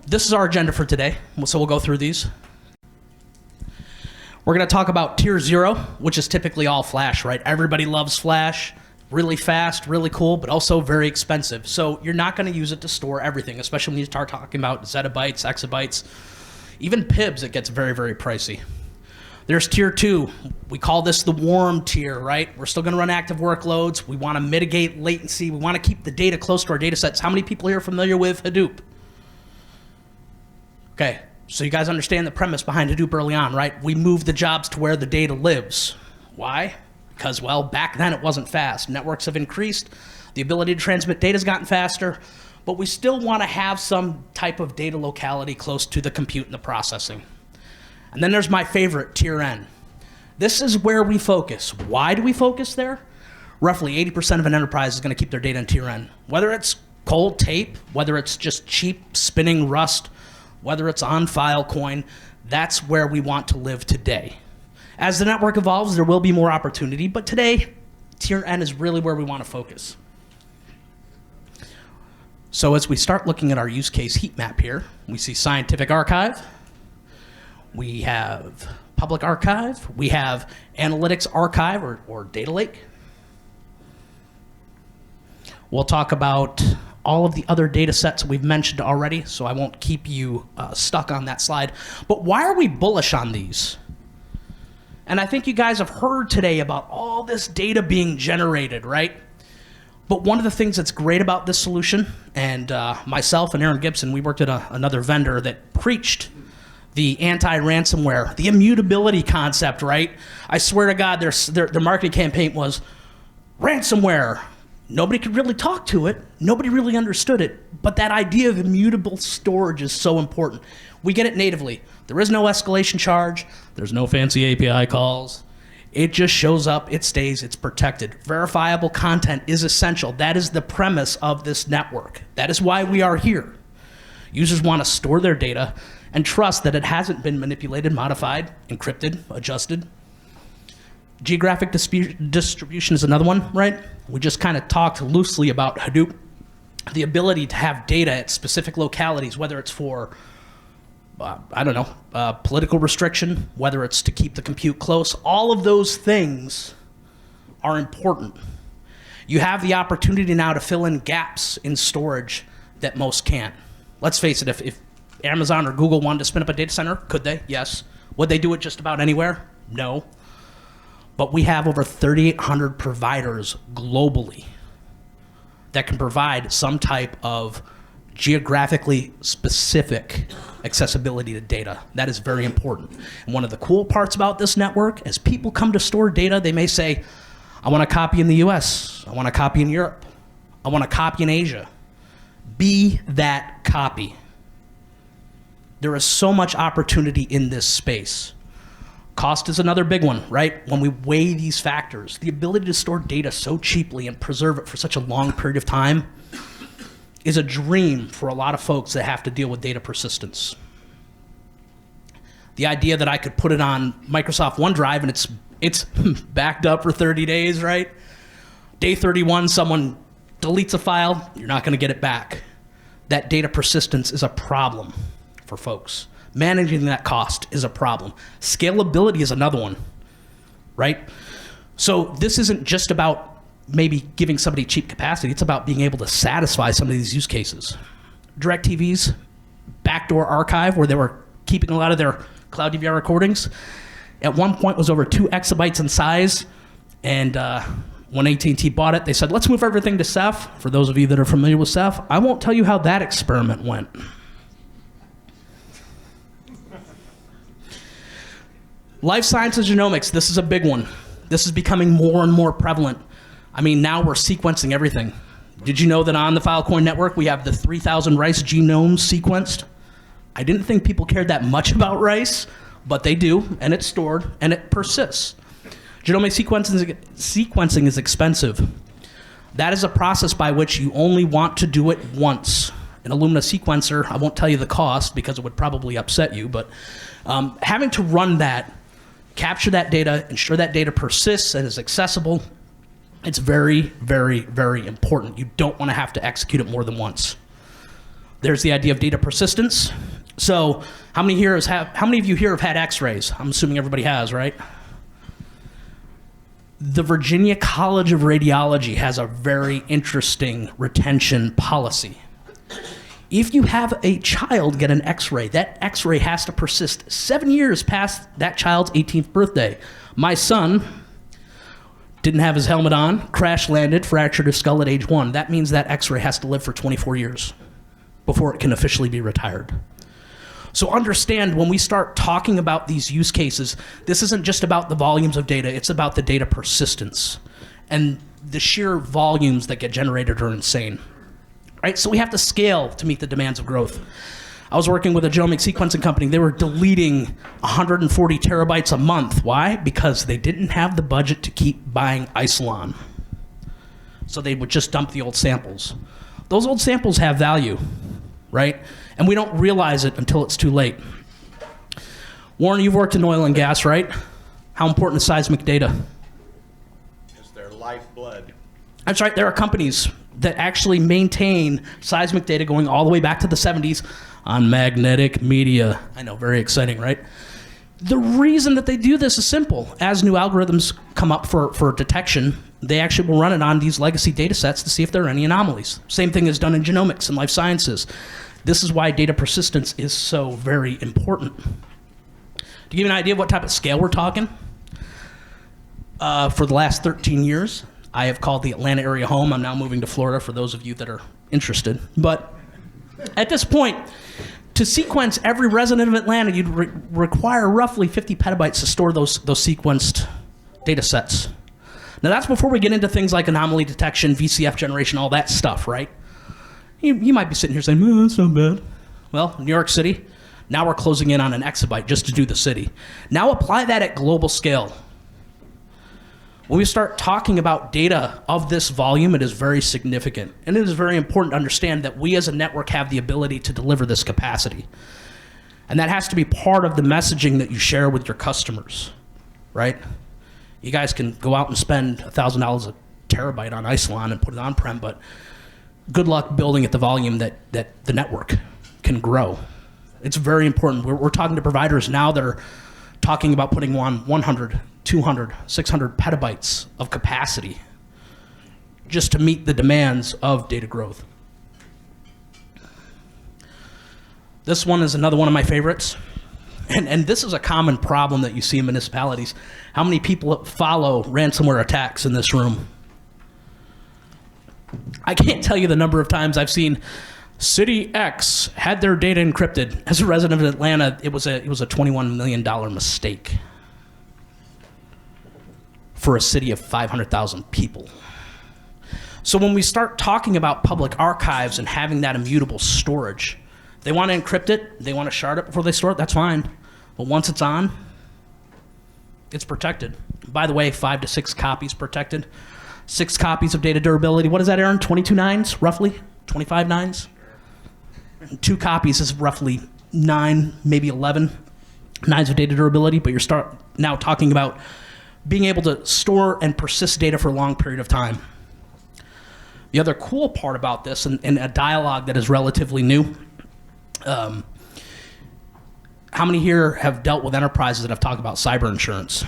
this is our agenda for today, so we'll go through these. We're going to talk about tier 0, which is typically all flash, right? Everybody loves flash, really fast, really cool, but also very expensive. So you're not going to use it to store everything, especially when you start talking about zettabytes, exabytes, even PIBs. It gets very, very pricey. There's tier 2. We call this the warm tier, right? We're still going to run active workloads. We want to mitigate latency. We want to keep the data close to our data sets. How many people here are familiar with Hadoop? Okay, so you guys understand the premise behind Hadoop early on, right? We move the jobs to where the data lives. Why? Because, well, back then it wasn't fast. Networks have increased. The ability to transmit data has gotten faster, but we still want to have some type of data locality close to the compute and the processing. And then there's my favorite, tier N. This is where we focus. Why do we focus there? Roughly 80% of an enterprise is going to keep their data in tier N. Whether it's cold tape, whether it's just cheap spinning Rust, whether it's on Filecoin, that's where we want to live today. As the network evolves, there will be more opportunity, but today, tier N is really where we want to focus. So as we start looking at our use case heat map here, we see scientific archive, we have public archive, we have analytics archive or data lake. We'll talk about all of the other data sets we've mentioned already, so I won't keep you stuck on that slide. But why are we bullish on these? And I think you guys have heard today about all this data being generated, right? But one of the things that's great about this solution, and myself and Aaron Gibson, we worked at another vendor that preached the anti-ransomware, the immutability concept, right? I swear to God, their marketing campaign was ransomware. Nobody could really talk to it. Nobody really understood it. But that idea of immutable storage is so important. We get it natively. There is no escalation charge. There's no fancy API calls. It just shows up, it stays, it's protected. Verifiable content is essential. That is the premise of this network. That is why we are here. Users want to store their data and trust that it hasn't been manipulated, modified, encrypted, adjusted. Geographic distribution is another one, right? We just kind of talked loosely about Hadoop. The ability to have data at specific localities, whether it's for, political restriction, whether it's to keep the compute close, all of those things are important. You have the opportunity now to fill in gaps in storage that most can't. Let's face it, if Amazon or Google wanted to spin up a data center, could they? Yes. Would they do it just about anywhere? No. But we have over 3,800 providers globally that can provide some type of geographically specific accessibility to data. That is very important. And one of the cool parts about this network, as people come to store data, they may say, I want a copy in the US, I want a copy in Europe, I want a copy in Asia. Be that copy. There is so much opportunity in this space. Cost is another big one, right? When we weigh these factors, the ability to store data so cheaply and preserve it for such a long period of time is a dream for a lot of folks that have to deal with data persistence. The idea that I could put it on Microsoft OneDrive and it's backed up for 30 days, right? Day 31, someone deletes a file, you're not going to get it back. That data persistence is a problem for folks. Managing that cost is a problem. Scalability is another one, right? So this isn't just about maybe giving somebody cheap capacity. It's about being able to satisfy some of these use cases. DirecTV's backdoor archive, where they were keeping a lot of their cloud DVR recordings, at one point was over 2 exabytes in size. And when AT&T bought it, they said, let's move everything to Ceph. For those of you that are familiar with Ceph, I won't tell you how that experiment went. Life sciences genomics, this is a big one. This is becoming more and more prevalent. I mean, now we're sequencing everything. Did you know that on the Filecoin network, we have the 3,000 rice genomes sequenced? I didn't think people cared that much about rice, but they do, and it's stored, and it persists. Genomic sequencing is expensive. That is a process by which you only want to do it once. An Illumina sequencer, I won't tell you the cost because it would probably upset you, but having to run that, capture that data, ensure that data persists and is accessible, it's very, very, very important. You don't want to have to execute it more than once. There's the idea of data persistence. So how many of you here have had x-rays? I'm assuming everybody has, right? The Virginia College of Radiology has a very interesting retention policy. If you have a child get an x-ray, that x-ray has to persist 7 years past that child's 18th birthday. My son didn't have his helmet on, crash landed, fractured his skull at age 1. That means that x-ray has to live for 24 years before it can officially be retired. So understand, when we start talking about these use cases, this isn't just about the volumes of data, it's about the data persistence. And the sheer volumes that get generated are insane. Right? So we have to scale to meet the demands of growth. I was working with a genomic sequencing company. They were deleting 140 terabytes a month. Why? Because they didn't have the budget to keep buying Isilon. So they would just dump the old samples. Those old samples have value, right? And we don't realize it until it's too late. Warren, you've worked in oil and gas, right? How important is seismic data? It's their lifeblood. That's right. There are companies that actually maintain seismic data going all the way back to the 70s on magnetic media. I know, very exciting, right? The reason that they do this is simple. As new algorithms come up for detection, they actually will run it on these legacy data sets to see if there are any anomalies. Same thing is done in genomics and life sciences. This is why data persistence is so very important. To give you an idea of what type of scale we're talking, for the last 13 years, I have called the Atlanta area home. I'm now moving to Florida for those of you that are interested. But at this point, to sequence every resident of Atlanta, you'd require roughly 50 petabytes to store those sequenced data sets. Now that's before we get into things like anomaly detection, VCF generation, all that stuff, right? You might be sitting here saying, oh, that's not bad. Well, New York City, now we're closing in on an exabyte just to do the city. Now apply that at global scale. When we start talking about data of this volume, it is very significant. And it is very important to understand that we as a network have the ability to deliver this capacity. And that has to be part of the messaging that you share with your customers, right? You guys can go out and spend $1,000 a terabyte on Isilon and put it on-prem, but good luck building at the volume that the network can grow. It's very important. We're talking to providers now that are talking about putting on 100, 200, 600 petabytes of capacity just to meet the demands of data growth. This one is another one of my favorites. And this is a common problem that you see in municipalities. How many people follow ransomware attacks in this room? I can't tell you the number of times I've seen City X had their data encrypted. As a resident of Atlanta, it was a $21 million mistake for a city of 500,000 people. So when we start talking about public archives and having that immutable storage, they want to encrypt it, they want to shard it before they store it, that's fine. But once it's on, it's protected. By the way, 5 to 6 copies protected. 6 copies of data durability. What is that, Aaron? 22 nines, roughly? 25 nines? And 2 copies is roughly 9, maybe 11 nines of data durability, but you're now talking about being able to store and persist data for a long period of time. The other cool part about this, and a dialogue that is relatively new, how many here have dealt with enterprises that have talked about cyber insurance?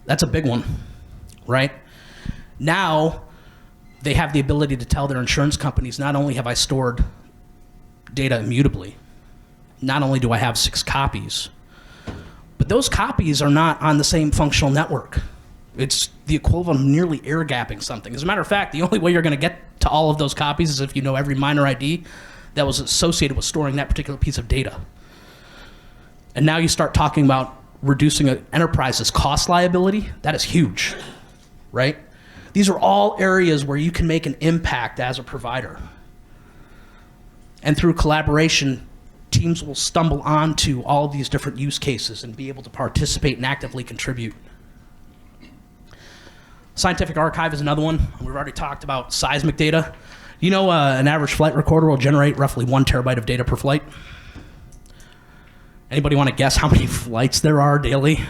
That's a big one, right? Now, they have the ability to tell their insurance companies, not only have I stored data immutably, not only do I have 6 copies, but those copies are not on the same functional network. It's the equivalent of nearly air gapping something. As a matter of fact, the only way you're going to get to all of those copies is if you know every minor ID that was associated with storing that particular piece of data. And now you start talking about reducing an enterprise's cost liability. That is huge, right? These are all areas where you can make an impact as a provider. And through collaboration, teams will stumble onto all of these different use cases and be able to participate and actively contribute. Scientific archive is another one. We've already talked about seismic data. You know, an average flight recorder will generate roughly 1 terabyte of data per flight. Anybody want to guess how many flights there are daily?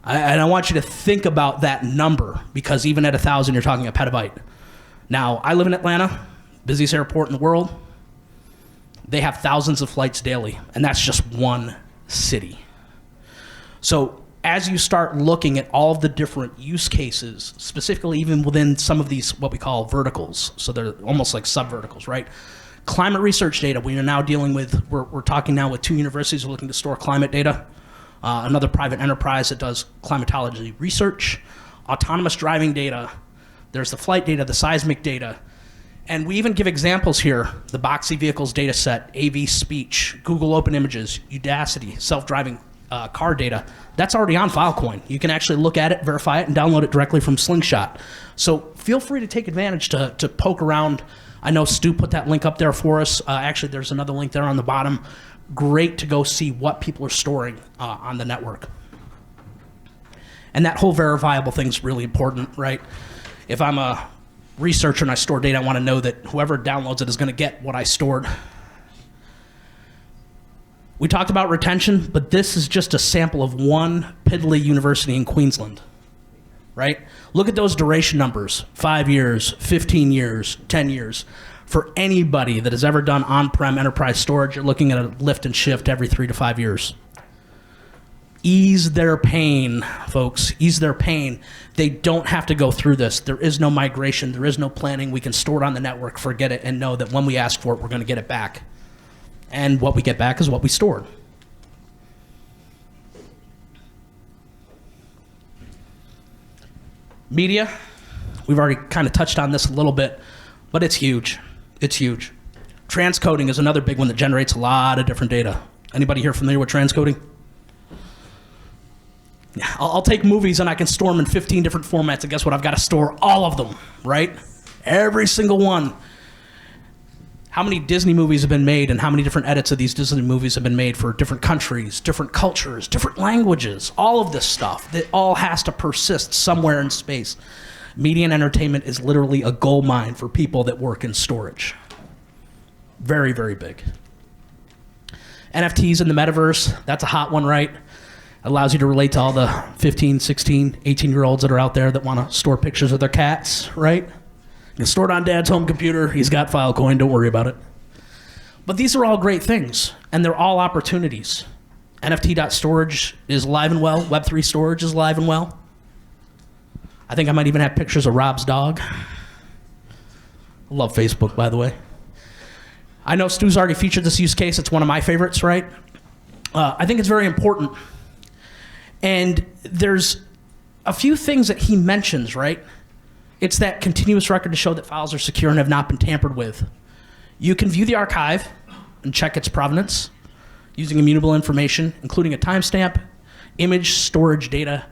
And I want you to think about that number, because even at 1,000, you're talking a petabyte. Now, I live in Atlanta. busiest airport in the world. They have thousands of flights daily, and that's just one city. So as you start looking at all of the different use cases, specifically even within some of these what we call verticals, so they're almost like sub-verticals, right? Climate research data, we are now dealing with, we're talking now with 2 universities who are looking to store climate data, another private enterprise that does climatology research, autonomous driving data, there's the flight data, the seismic data, and we even give examples here, the Boxy Vehicles data set, AV Speech, Google Open Images, Udacity, self-driving car data. That's already on Filecoin. You can actually look at it, verify it, and download it directly from Slingshot. So feel free to take advantage to poke around. I know Stu put that link up there for us. Actually, there's another link there on the bottom. Great to go see what people are storing on the network. And that whole verifiable thing is really important, right? If I'm a researcher and I store data, I want to know that whoever downloads it is going to get what I stored. We talked about retention, but this is just a sample of one piddly university in Queensland, right? Look at those duration numbers, 5 years, 15 years, 10 years. For anybody that has ever done on-prem enterprise storage, you're looking at a lift and shift every 3 to 5 years. Ease their pain, folks, ease their pain. They don't have to go through this. There is no migration, there is no planning. We can store it on the network, forget it, and know that when we ask for it, we're going to get it back. And what we get back is what we stored. Media, we've already kind of touched on this a little bit, but it's huge. It's huge. Transcoding is another big one that generates a lot of different data. Anybody here familiar with transcoding? I'll take movies and I can store them in 15 different formats, and guess what? I've got to store all of them, right? Every single one. How many Disney movies have been made and how many different edits of these Disney movies have been made for different countries, different cultures, different languages, all of this stuff that all has to persist somewhere in space. Media and entertainment is literally a gold mine for people that work in storage. Very, very big. NFTs in the metaverse, that's a hot one, right? Allows you to relate to all the 15, 16, 18-year-olds that are out there that want to store pictures of their cats, right? You can store it on Dad's home computer. He's got Filecoin. Don't worry about it. But these are all great things, and they're all opportunities. NFT.storage is alive and well. Web3 storage is alive and well. I think I might even have pictures of Rob's dog. I love Facebook, by the way. I know Stu's already featured this use case. It's one of my favorites, right? I think it's very important. And there's a few things that he mentions, right? It's that continuous record to show that files are secure and have not been tampered with. You can view the archive and check its provenance using immutable information, including a timestamp, image, storage data,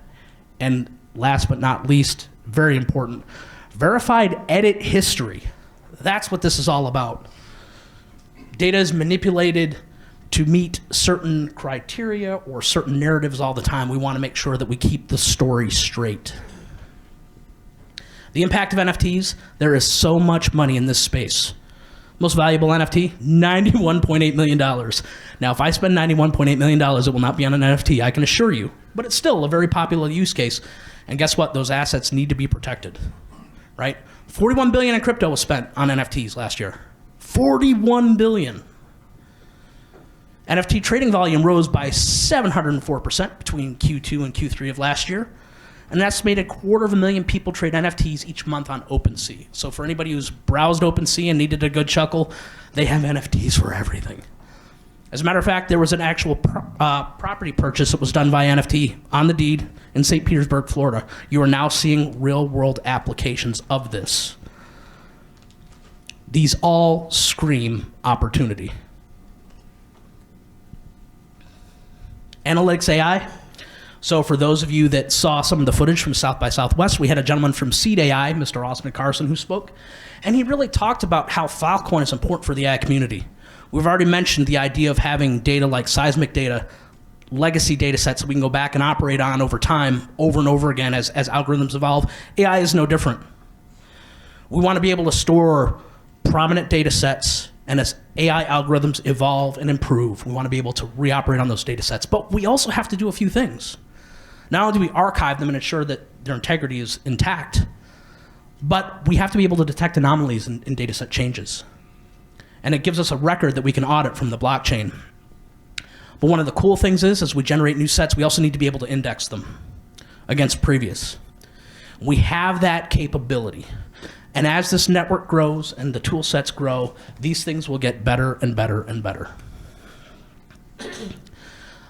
and last but not least, very important, verified edit history. That's what this is all about. Data is manipulated to meet certain criteria or certain narratives all the time. We want to make sure that we keep the story straight. The impact of NFTs, there is so much money in this space. Most valuable NFT, $91.8 million. Now, if I spend $91.8 million, it will not be on an NFT, I can assure you. But it's still a very popular use case. And guess what? Those assets need to be protected, right? $41 billion in crypto was spent on NFTs last year. $41 billion. NFT trading volume rose by 704% between Q2 and Q3 of last year. An estimated 250,000 people trade NFTs each month on OpenSea. So for anybody who's browsed OpenSea and needed a good chuckle, they have NFTs for everything. As a matter of fact, there was an actual property purchase that was done by NFT on the deed in St. Petersburg, Florida. You are now seeing real-world applications of this. These all scream opportunity. Analytics AI. So for those of you that saw some of the footage from South by Southwest, we had a gentleman from Seed AI, Mr. Austin Carson, who spoke, and he really talked about how Filecoin is important for the AI community. We've already mentioned the idea of having data like seismic data, legacy data sets that we can go back and operate on over time, over and over again as algorithms evolve. AI is no different. We want to be able to store prominent data sets, and as AI algorithms evolve and improve, we want to be able to reoperate on those data sets. But we also have to do a few things. Not only do we archive them and ensure that their integrity is intact, But we have to be able to detect anomalies in data set changes. And it gives us a record that we can audit from the blockchain. But one of the cool things is, as we generate new sets, we also need to be able to index them against previous. We have that capability. And as this network grows and the tool sets grow, these things will get better and better and better.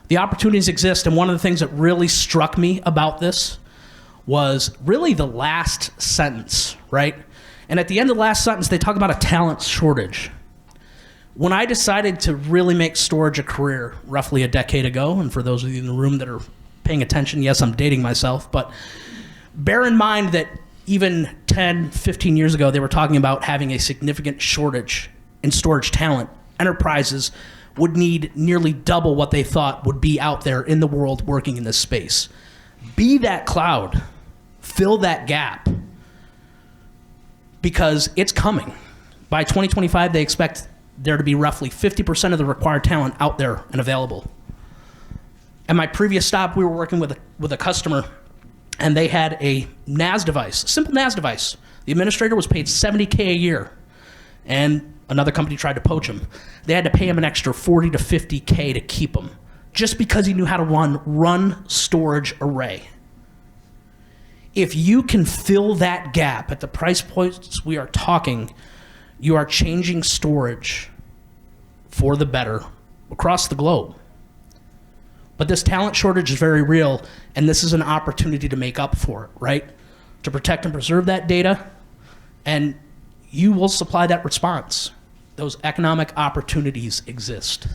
The opportunities exist, and one of the things that really struck me about this was really the last sentence, right? And at the end of the last sentence, they talk about a talent shortage. When I decided to really make storage a career roughly a decade ago, and for those of you in the room that are paying attention, yes, I'm dating myself, but bear in mind that even 10, 15 years ago, they were talking about having a significant shortage in storage talent. Enterprises would need nearly double what they thought would be out there in the world working in this space. Be that cloud. Fill that gap. Because it's coming. By 2025, they expect there to be roughly 50% of the required talent out there and available. At my previous stop, we were working with a customer, and they had a NAS device, a simple NAS device. The administrator was paid $70K a year, and another company tried to poach him. They had to pay him an extra $40 to $50K to keep him, just because he knew how to run storage array. If you can fill that gap at the price points we are talking, you are changing storage for the better across the globe. But this talent shortage is very real, and this is an opportunity to make up for it, right? To protect and preserve that data, and you will supply that response. Those economic opportunities exist.